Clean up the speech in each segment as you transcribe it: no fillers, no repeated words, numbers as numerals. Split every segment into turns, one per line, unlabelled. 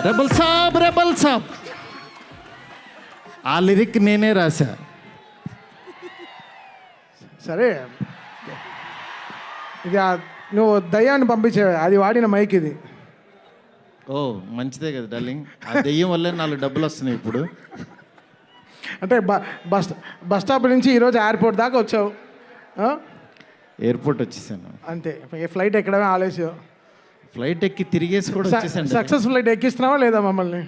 Rebel సాబ్ rebel సాబ్ ఆ lyric నేనే రాశా.
సరే ఇది నువ్వు దయ్యాన్ని పంపించే అది వాడిన మైక్ ఇది.
ఓ మంచిదే కదా డార్లింగ్, ఆ దెయ్యం వల్లే 4 డబ్బులు వస్తున్నాయి ఇప్పుడు.
అంటే బస్ స్టాప్ నుంచి ఈరోజు ఎయిర్పోర్ట్ దాకా వచ్చావు.
ఎయిర్పోర్ట్ వచ్చేసాను
అంతే, ఫ్లైట్ ఎక్కడమే ఆలస్యం.
ఫ్లైట్ ఎక్కి తిరిగేసి కూడా వచ్చేసాను.
సక్సెస్ ఫ్లైట్ ఎక్కిస్తున్నావా లేదా మమ్మల్ని?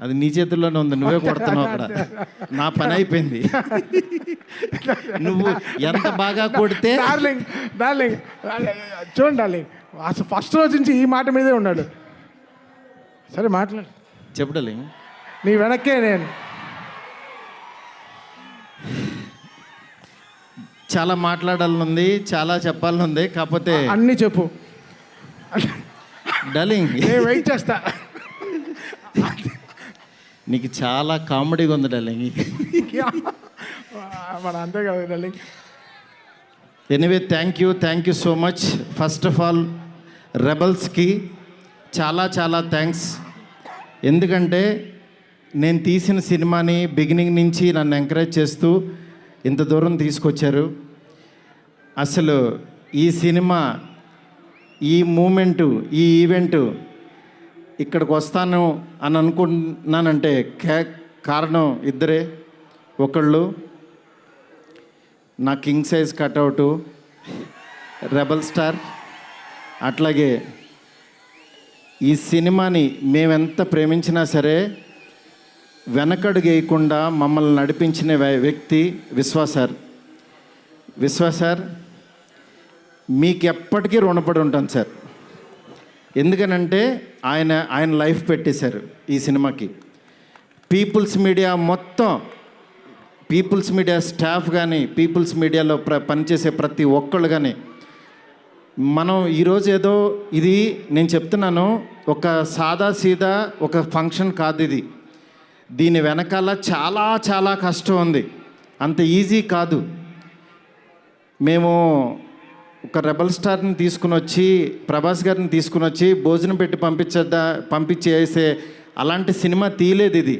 అది నీ చేతుల్లోనే ఉంది, నువ్వే కొడుతున్నావు అక్కడ. నా పని అయిపోయింది. నువ్వు ఎంత బాగా కొడితే.
డార్లింగ్ చూడండి డార్లింగ్, అసలు ఫస్ట్ రోజు నుంచి ఈ మాట మీదే ఉన్నాడు. సరే మాట్లాడు,
చెప్పు డార్లింగ్.
నీ వెనక్కే నేను.
చాలా మాట్లాడాలనుంది, చాలా చెప్పాలనుంది, కాకపోతే
అన్నీ చెప్పు
డార్లింగ్.
నేను వెయిట్ చేస్తా.
నీకు చాలా కామెడీగా ఉంది డార్లింగ్.
మన అంతే కదా darling.
Anyway thank you so much. First of all రెబల్స్కి చాలా చాలా థ్యాంక్స్. ఎందుకంటే నేను తీసిన సినిమాని బిగినింగ్ నుంచి నన్ను ఎంకరేజ్ చేస్తూ ఇంత దూరం తీసుకొచ్చారు. అసలు ఈ సినిమా, ఈ మూమెంటు, ఈ ఈవెంటు ఇక్కడికి వస్తాను అని అనుకుంటున్నానంటే కారణం ఇద్దరే. ఒకళ్ళు నా కింగ్ సైజ్ కట్అవుటు రెబల్ స్టార్, అట్లాగే ఈ సినిమాని మేమెంత ప్రేమించినా సరే వెనకడుగు వేయకుండా మమ్మల్ని నడిపించిన వ్యక్తి విశ్వ సార్. మీకు ఎప్పటికీ రుణపడి ఉంటాను సార్. ఎందుకనంటే ఆయన లైఫ్ పెట్టేశారు ఈ సినిమాకి. పీపుల్స్ మీడియా మొత్తం, పీపుల్స్ మీడియా స్టాఫ్ కానీ, పీపుల్స్ మీడియాలో పనిచేసే ప్రతి ఒక్కళ్ళు కానీ, మనం ఈరోజు ఏదో ఇది నేను చెప్తున్నాను, ఒక సాదా సీదా ఒక ఫంక్షన్ కాదు ఇది. దీని వెనకాల చాలా చాలా కష్టం ఉంది, అంత ఈజీ కాదు. మేము ఒక రెబల్ స్టార్ని తీసుకుని వచ్చి, ప్రభాస్ గారిని తీసుకుని వచ్చి భోజనం పెట్టి పంపించేసే అలాంటి సినిమా తీయలేదు ఇది.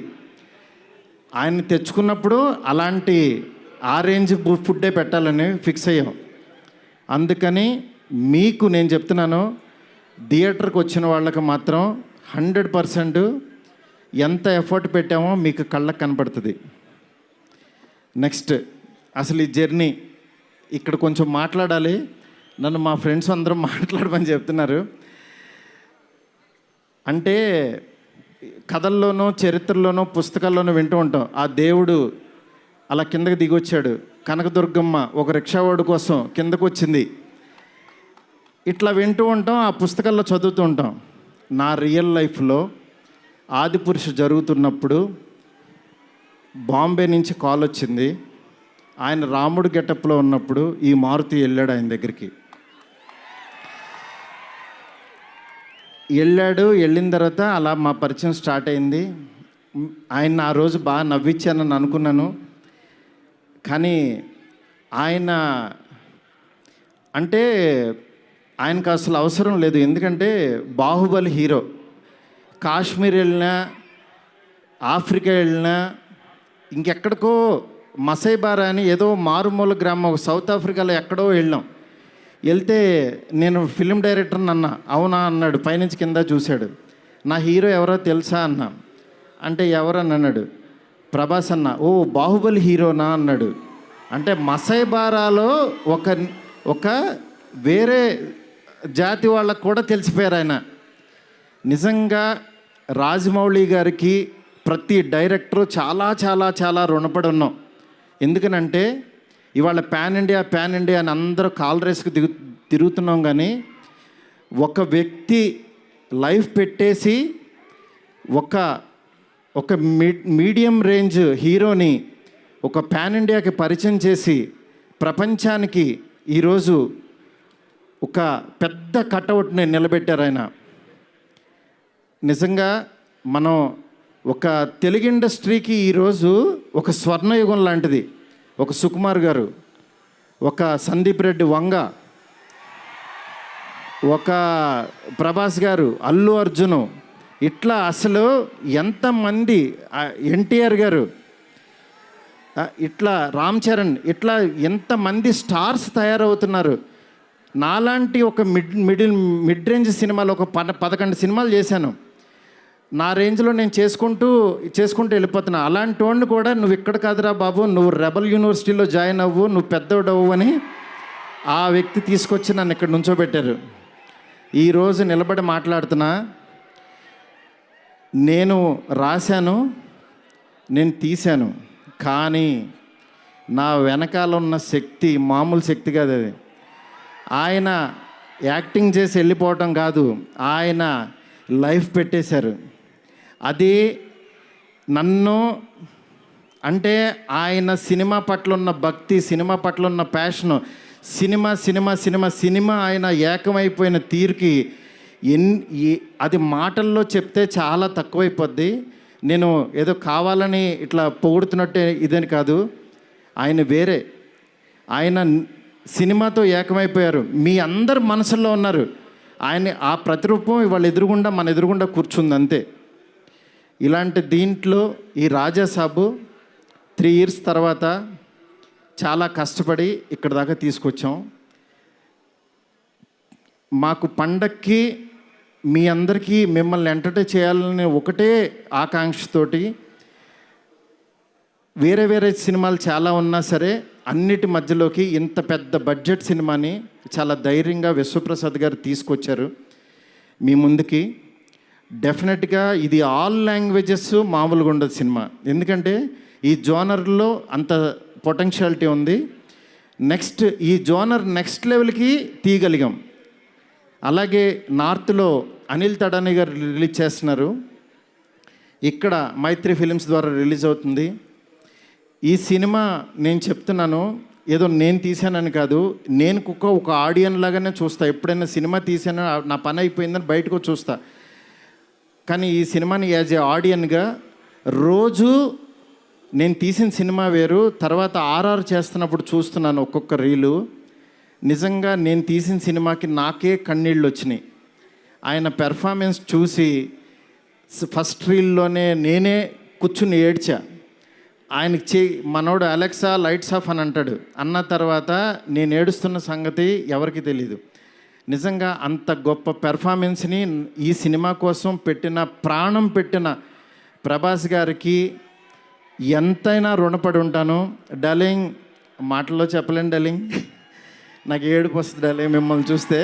ఆయన్ని తెచ్చుకున్నప్పుడు అలాంటి ఆ రేంజ్ ఫుడ్డే పెట్టాలని ఫిక్స్ అయ్యాం. అందుకని మీకు నేను చెప్తున్నాను, థియేటర్కి వచ్చిన వాళ్ళకి మాత్రం 100% ఎంత ఎఫర్ట్ పెట్టామో మీకు కళ్ళకు కనపడుతుంది. నెక్స్ట్ అసలు ఈ జర్నీ ఇక్కడ కొంచెం మాట్లాడాలి. నన్ను మా ఫ్రెండ్స్ అందరూ మాట్లాడమని చెప్తున్నారు. అంటే కథల్లోనూ, చరిత్రలోనూ, పుస్తకాల్లోనూ వింటూ ఉంటాం, ఆ దేవుడు అలా కిందకి దిగొచ్చాడు, కనకదుర్గమ్మ ఒక రిక్షావాడు కోసం కిందకు వచ్చింది, ఇట్లా వింటూ ఉంటాం, ఆ పుస్తకాల్లో చదువుతూ ఉంటాం. నా రియల్ లైఫ్లో ఆదిపురుష జరుగుతున్నప్పుడు బాంబే నుంచి కాల్ వచ్చింది. ఆయన రాముడు గెటప్లో ఉన్నప్పుడు ఈ మారుతి వెళ్ళాడు ఆయన దగ్గరికి. వెళ్ళిన తర్వాత అలా మా పరిచయం స్టార్ట్ అయింది. ఆయన ఆ రోజు బాగా నవ్వించానని అనుకున్నాను. కానీ ఆయన అంటే ఆయనకు అసలు అవసరం లేదు. ఎందుకంటే బాహుబలి హీరో. కాశ్మీర్ వెళ్ళినా, ఆఫ్రికా వెళ్ళినా, ఇంకెక్కడికో మసైబారా అని ఏదో మారుమూల గ్రామం సౌత్ ఆఫ్రికాలో ఎక్కడో వెళ్ళాం. వెళ్తే నేను ఫిల్మ్ డైరెక్టర్ని అన్నా. అవునా అన్నాడు, పైనుంచి కింద చూశాడు. నా హీరో ఎవరో తెలుసా అన్నా. అంటే ఎవరని అన్నాడు. ప్రభాస్ అన్న. ఓ బాహుబలి హీరోనా అన్నాడు. అంటే మసైబారాలో ఒక వేరే జాతి వాళ్ళకు కూడా తెలిసిపోయారు ఆయన. నిజంగా రాజమౌళి గారికి ప్రతి డైరెక్టరు చాలా చాలా చాలా రుణపడి ఉన్నాం. ఎందుకనంటే ఇవాళ పాన్ ఇండియా అని అందరూ కాల్ రేస్కి తిరుగుతున్నాం, కానీ ఒక వ్యక్తి లైఫ్ పెట్టేసి ఒక మీడియం రేంజ్ హీరోని ఒక పాన్ ఇండియాకి పరిచయం చేసి ప్రపంచానికి ఈరోజు ఒక పెద్ద కటౌట్ని నిలబెట్టారు ఆయన. నిజంగా మనం ఒక తెలుగు ఇండస్ట్రీకి ఈరోజు ఒక స్వర్ణయుగం లాంటిది. ఒక సుకుమార్ గారు, ఒక సందీప్ రెడ్డి వంగ, ఒక ప్రభాస్ గారు, అల్లు అర్జును, ఇట్లా అసలు ఎంతమంది ఎన్టీఆర్ గారు, ఇట్లా రామ్ చరణ్, ఇట్లా ఎంతమంది స్టార్స్ తయారవుతున్నారు. నాలాంటి ఒక మిడ్ రేంజ్ సినిమాలు ఒక 11 సినిమాలు చేశాను. నా రేంజ్లో నేను చేసుకుంటూ వెళ్ళిపోతున్నా. అలాంటి వాడిని కూడా నువ్వు ఇక్కడ కాదురా బాబు, నువ్వు రెబల్ యూనివర్సిటీలో జాయిన్ అవ్వు, నువ్వు పెద్దోడవు అని ఆ వ్యక్తి తీసుకొచ్చి నన్ను ఇక్కడ నుంచోబెట్టారు. ఈరోజు నిలబడి మాట్లాడుతున్నా. నేను రాశాను, నేను తీశాను, కానీ నా వెనకాల ఉన్న శక్తి మామూలు శక్తి కాదు. అది ఆయన యాక్టింగ్ చేసి వెళ్ళిపోవటం కాదు, ఆయన లైఫ్ పెట్టేశారు. అది నన్ను అంటే ఆయన సినిమా పట్ల ఉన్న భక్తి, సినిమా పట్ల ఉన్న ప్యాషను, సినిమా ఆయన ఏకమైపోయిన తీరుకి అది మాటల్లో చెప్తే చాలా తక్కువైపోద్ది. నేను ఏదో కావాలని ఇట్లా పొగుడుతున్నట్టే ఇదని కాదు. ఆయన వేరే, ఆయన సినిమాతో ఏకమైపోయారు. మీ అందరు మనసుల్లో ఉన్నారు. ఆయన ఆ ప్రతిరూపం ఇవాళ మన ఎదురుగుండా కూర్చుంది అంతే. ఇలాంటి దీంట్లో ఈ రాజాసాబు 3 years తర్వాత చాలా కష్టపడి ఇక్కడ దాకా తీసుకొచ్చాం. మాకు పండక్కి మీ అందరికీ మిమ్మల్ని ఎంటర్టైన్ చేయాలని ఒకటే ఆకాంక్షతోటి వేరే సినిమాలు చాలా ఉన్నా సరే అన్నిటి మధ్యలోకి ఇంత పెద్ద బడ్జెట్ సినిమాని చాలా ధైర్యంగా విశ్వప్రసాద్ గారు తీసుకొచ్చారు మీ ముందుకి. డెఫినెట్గా ఇది ఆల్ లాంగ్వేజెస్ మామూలుగా ఉండదు సినిమా, ఎందుకంటే ఈ జోనర్లో అంత పొటెన్షియాలిటీ ఉంది. ఈ జోనర్ నెక్స్ట్ లెవెల్కి తీయగలిగాం. అలాగే నార్త్లో అనిల్ తడాని గారు రిలీజ్ చేస్తున్నారు, ఇక్కడ మైత్రి ఫిలిమ్స్ ద్వారా రిలీజ్ అవుతుంది. ఈ సినిమా నేను చెప్తున్నాను, ఏదో నేను తీసానని కాదు, నేను ఒక ఆడియన్ లాగానే చూస్తా. ఎప్పుడైనా సినిమా తీసానో నా పని అయిపోయిందని బయటకు చూస్తా. కానీ ఈ సినిమాని యాజ్ ఏ ఆడియన్గా రోజు నేను తీసిన సినిమా వేరు, తర్వాత ఆర్ఆర్ చేస్తున్నప్పుడు చూస్తున్నాను ఒక్కొక్క రీలు. నిజంగా నేను తీసిన సినిమాకి నాకే కన్నీళ్ళు వచ్చినాయి. ఆయన పెర్ఫార్మెన్స్ చూసి ఫస్ట్ రీల్లోనే నేనే కూర్చుని ఏడ్చా. ఆయనకి మనోడు అలెక్సా లైట్స్ ఆఫ్ అని అంటాడు, అన్న తర్వాత నేను ఏడుస్తున్న సంగతి ఎవరికి తెలీదు. నిజంగా అంత గొప్ప పెర్ఫార్మెన్స్ని ఈ సినిమా కోసం ప్రాణం పెట్టిన ప్రభాస్ గారికి ఎంతైనా రుణపడి ఉంటాను. డార్లింగ్, మాటల్లో చెప్పలేను డార్లింగ్, నాకు ఏడుపు వస్తుంది డార్లింగ్ మిమ్మల్ని చూస్తే.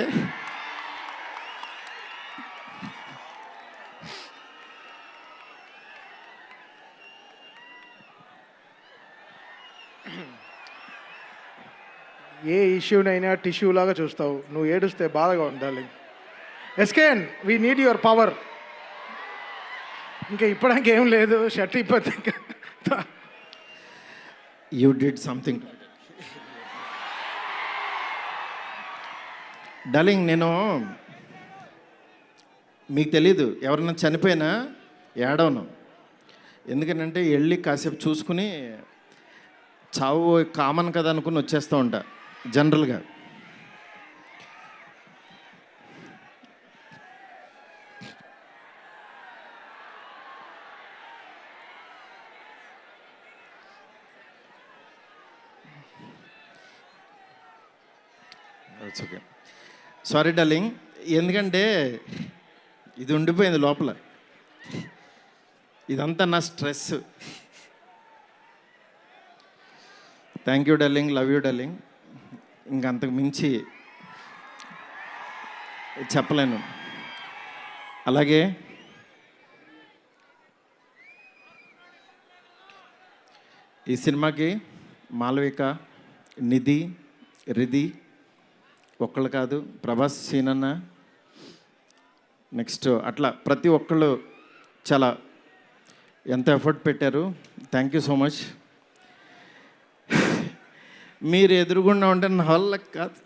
ఏ ఇష్యూనైనా టిష్యూ లాగా చూస్తావు, నువ్వు ఏడుస్తే బాధగా ఉండాలి. ఎస్కేన్, వీ నీడ్ యువర్ పవర్. ఇంకా ఇప్పడానికి ఏం లేదు, షర్ట్ ఇప్పటి
యూ డిడ్ సంథింగ్. డార్లింగ్, నేను మీకు తెలీదు, ఎవరన్నా చనిపోయినా ఏడవను. ఎందుకంటే వెళ్ళి కాసేపు చూసుకుని చావు కామన్ కదా అనుకుని వచ్చేస్తూ ఉంటా జనరల్గా. ఓకే, సారీ డార్లింగ్, ఎందుకంటే ఇది ఉండిపోయింది లోపల, ఇదంతా నా stress. Thank you darling, love you darling. ఇంకంతకు మించి చెప్పలేను. అలాగే ఈ సినిమాకి మాలవిక, నిధి, రిధి ఒక్కళ్ళు కాదు, ప్రభాస్, సీనన్న, నెక్స్ట్ అట్లా ప్రతి ఒక్కళ్ళు చాలా ఎంత ఎఫర్ట్ పెట్టారు. Thank you so much. మీరు ఎదురుగుండా ఉంటే నా వల్ల కాదు.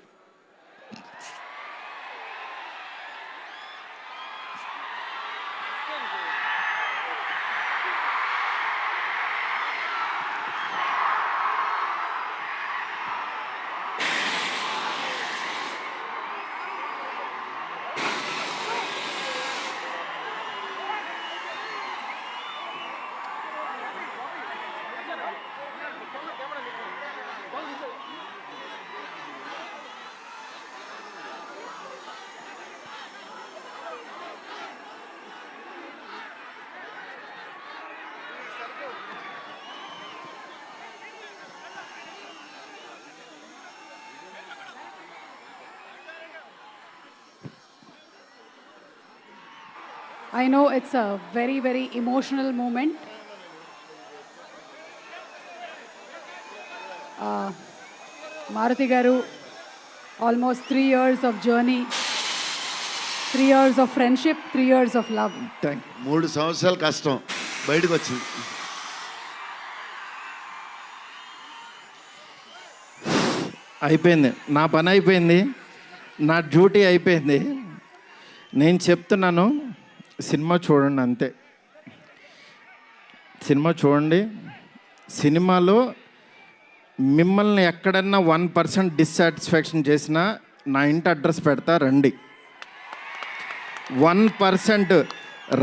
I know it's a very, very emotional moment. Maruti Garu, almost 3 years of journey, 3 years of friendship, 3 years of love.
Thank
3 సంవత్సరాలు కష్టం బయటకు వచ్చింది.
అయిపోయింది, నా పని అయిపోయింది, నా డ్యూటీ అయిపోయింది. నేను చెప్తున్నాను, సినిమా చూడండి అంతే. సినిమా చూడండి. సినిమాలో మిమ్మల్ని ఎక్కడన్నా 1% డిస్సాటిస్ఫాక్షన్ చేసినా నా ఇంటి అడ్రస్ పెడతా, రండి. 1%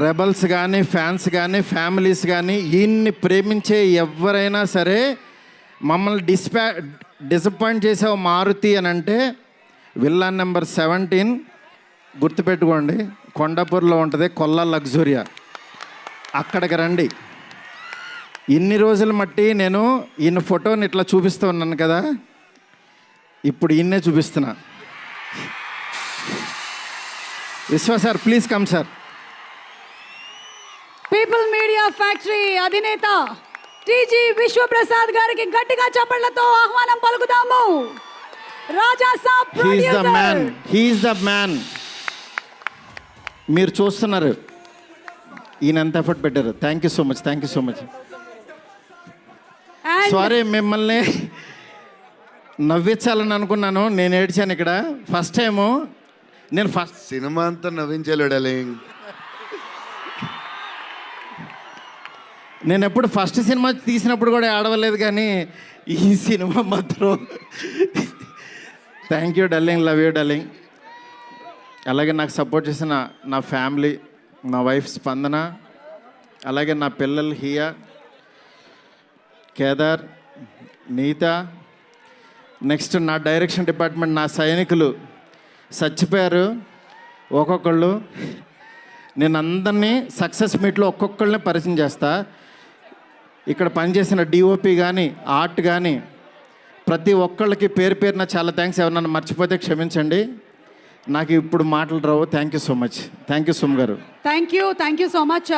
రెబల్స్ కానీ, ఫ్యాన్స్ కానీ, ఫ్యామిలీస్ కానీ, ఈయన్ని ప్రేమించే ఎవరైనా సరే మమ్మల్ని డిసప్పాయింట్ చేసావు మారుతి అని అంటే, విల్లా నెంబర్ 17 గుర్తుపెట్టుకోండి, కొండాపూర్లో ఉంటుంది, కొల్లా లగ్జూరియా, అక్కడికి రండి. ఇన్ని రోజులు మట్టి నేను ఈయన ఫోటోని ఇట్లా చూపిస్తూ ఉన్నాను కదా, ఇప్పుడు ఈయన్నే చూపిస్తున్నా. Vishwa sir, please come sir.
People media factory అధినేత టీజీ విశ్వప్రసాద్ గారికి గట్టిగా చప్పట్లతో ఆహ్వానం పలుకుదాము. Raja Saab
he's the man,
producer.
He's the man. మీరు చూస్తున్నారు ఈయన ఎంత ఎఫర్ట్ పెట్టారు. Thank you so much, thank you so much.
And
sorry, మిమ్మల్ని నవ్వించాలని అనుకున్నాను, నేను ఏడ్చాను ఇక్కడ. ఫస్ట్ టైము నేను
సినిమా అంతా నవ్వించాడు డార్లింగ్.
నేను ఎప్పుడు ఫస్ట్ సినిమా తీసినప్పుడు కూడా ఆడవలేదు, కానీ ఈ సినిమా మాత్రం thank you darling, love you darling. అలాగే నాకు సపోర్ట్ చేసిన నా ఫ్యామిలీ, నా వైఫ్ స్పందన, అలాగే నా పిల్లలు హియా, కేదార్, నీత, నెక్స్ట్ నా డైరెక్షన్ డిపార్ట్మెంట్, నా సైనికులు చచ్చిపోయారు ఒక్కొక్కళ్ళు. నేను అందరినీ సక్సెస్ మీట్లో ఒక్కొక్కళ్ళని పరిచయం చేస్తా. ఇక్కడ పనిచేసిన డిఓపి కానీ, ఆర్ట్ కానీ, ప్రతి ఒక్కళ్ళకి పేరు పేరున చాలా థ్యాంక్స్. ఎవరన్నా మర్చిపోతే క్షమించండి, నాకు ఇప్పుడు మాటలు రావు. Thank you so much. Thank you సుమ్ గారు.
thank you so much.